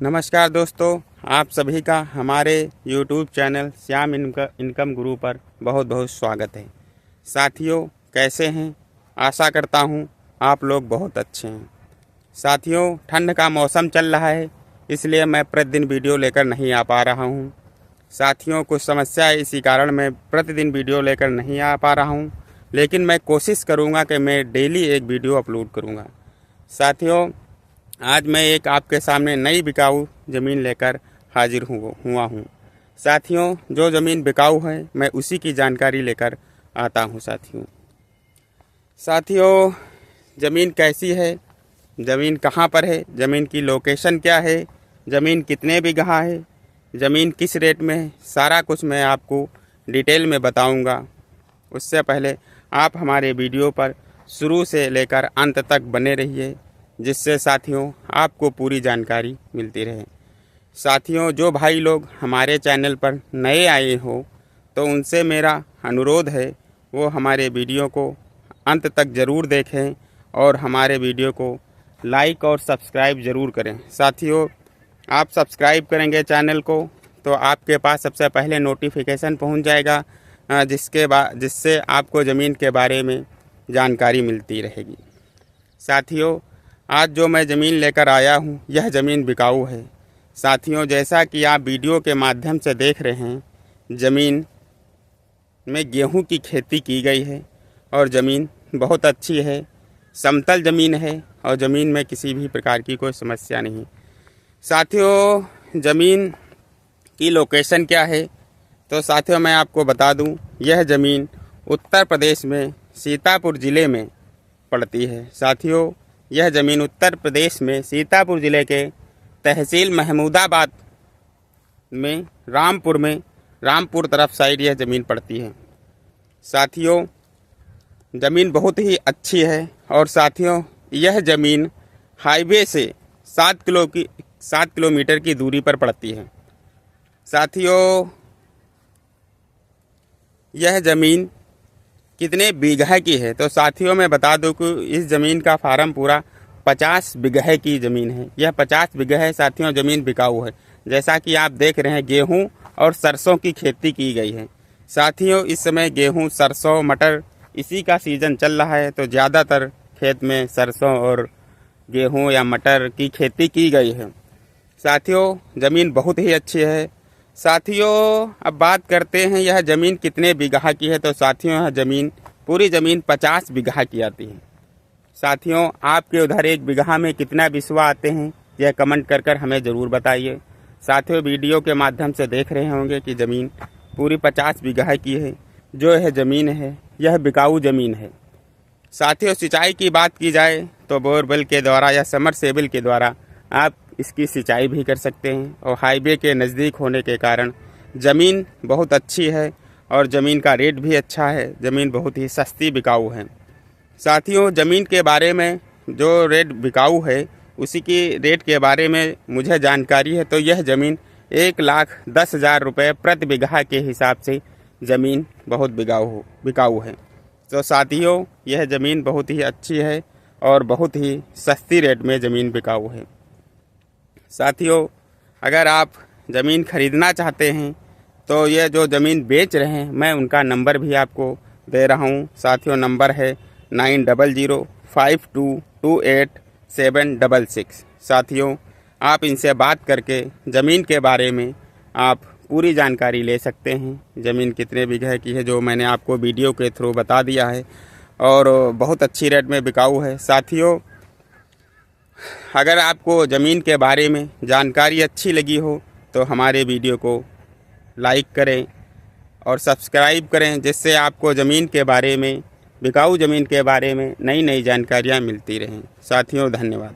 नमस्कार दोस्तों, आप सभी का हमारे YouTube चैनल श्याम इनकम गुरु पर बहुत बहुत स्वागत है। साथियों, कैसे हैं? आशा करता हूं आप लोग बहुत अच्छे हैं। साथियों, ठंड का मौसम चल रहा है, इसलिए मैं प्रतिदिन वीडियो लेकर नहीं आ पा रहा हूं। साथियों, कुछ समस्या है, इसी कारण मैं प्रतिदिन वीडियो लेकर नहीं आ पा रहा हूं, लेकिन मैं कोशिश करूंगा कि मैं डेली एक वीडियो अपलोड करूंगा। साथियों, आज मैं एक आपके सामने नई बिकाऊ ज़मीन लेकर हाजिर हुआ हूँ। साथियों, जो ज़मीन बिकाऊ है मैं उसी की जानकारी लेकर आता हूँ। साथियों, ज़मीन कैसी है, ज़मीन कहाँ पर है, ज़मीन की लोकेशन क्या है, ज़मीन कितने बीघा है, ज़मीन किस रेट में है, सारा कुछ मैं आपको डिटेल में बताऊँगा। उससे पहले आप हमारे वीडियो पर शुरू से लेकर अंत तक बने रहिए, जिससे साथियों आपको पूरी जानकारी मिलती रहे। साथियों, जो भाई लोग हमारे चैनल पर नए आए हो तो उनसे मेरा अनुरोध है वो हमारे वीडियो को अंत तक ज़रूर देखें और हमारे वीडियो को लाइक और सब्सक्राइब ज़रूर करें। साथियों, आप सब्सक्राइब करेंगे चैनल को तो आपके पास सबसे पहले नोटिफिकेशन पहुंच जाएगा, जिससे आपको ज़मीन के बारे में जानकारी मिलती रहेगी। साथियों, आज जो मैं ज़मीन लेकर आया हूँ यह ज़मीन बिकाऊ है। साथियों, जैसा कि आप वीडियो के माध्यम से देख रहे हैं, ज़मीन में गेहूं की खेती की गई है और ज़मीन बहुत अच्छी है, समतल ज़मीन है और ज़मीन में किसी भी प्रकार की कोई समस्या नहीं। साथियों, ज़मीन की लोकेशन क्या है तो साथियों मैं आपको बता दूं, यह ज़मीन उत्तर प्रदेश में सीतापुर ज़िले में पड़ती है। साथियों, यह ज़मीन उत्तर प्रदेश में सीतापुर ज़िले के तहसील महमूदाबाद में रामपुर तरफ साइड यह ज़मीन पड़ती है। साथियों, ज़मीन बहुत ही अच्छी है और साथियों यह ज़मीन हाईवे से 7 किलोमीटर की दूरी पर पड़ती है। साथियों, यह ज़मीन कितने बीघा की है तो साथियों मैं बता दूं कि इस ज़मीन का फार्म पूरा 50 बीघे की ज़मीन है। यह 50 बीघे है। साथियों, ज़मीन बिकाऊ है। जैसा कि आप देख रहे हैं, गेहूं और सरसों की खेती की गई है। साथियों, इस समय गेहूं, सरसों, मटर इसी का सीज़न चल रहा है, तो ज़्यादातर खेत में सरसों और गेहूं या मटर की खेती की गई है। साथियों, ज़मीन बहुत ही अच्छी है। साथियों, अब बात करते हैं यह ज़मीन कितने बीघा की है तो साथियों यह पूरी ज़मीन 50 बीघा की आती है। साथियों, आपके उधर एक बीघा में कितना बिस्वा आते हैं यह कमेंट कर हमें ज़रूर बताइए। साथियों, वीडियो के माध्यम से देख रहे होंगे कि ज़मीन पूरी 50 बीघा की है। जो यह ज़मीन है यह बिकाऊ ज़मीन है। साथियों, सिंचाई की बात की जाए तो बोरवेल के द्वारा या समरसेबल के द्वारा आप इसकी सिंचाई भी कर सकते हैं और हाईवे के नज़दीक होने के कारण ज़मीन बहुत अच्छी है और ज़मीन का रेट भी अच्छा है। ज़मीन बहुत ही सस्ती बिकाऊ है। साथियों, ज़मीन के बारे में जो रेट बिकाऊ है उसी की रेट के बारे में मुझे जानकारी है, तो यह ज़मीन 1,10,000 रुपये प्रति बीघा के हिसाब से ज़मीन बहुत बिकाऊ है। तो साथियों, यह ज़मीन बहुत ही अच्छी है और बहुत ही सस्ती रेट में ज़मीन बिकाऊ है। साथियों, अगर आप ज़मीन खरीदना चाहते हैं तो ये जो ज़मीन बेच रहे हैं मैं उनका नंबर भी आपको दे रहा हूँ। साथियों, नंबर है 9005228766। साथियों, आप इनसे बात करके ज़मीन के बारे में आप पूरी जानकारी ले सकते हैं। ज़मीन कितने बीघे की है जो मैंने आपको वीडियो के थ्रू बता दिया है और बहुत अच्छी रेट में बिकाऊ है। साथियों, अगर आपको ज़मीन के बारे में जानकारी अच्छी लगी हो तो हमारे वीडियो को लाइक करें और सब्सक्राइब करें, जिससे आपको ज़मीन के बारे में, बिकाऊ ज़मीन के बारे में नई नई जानकारियाँ मिलती रहें। साथियों, धन्यवाद।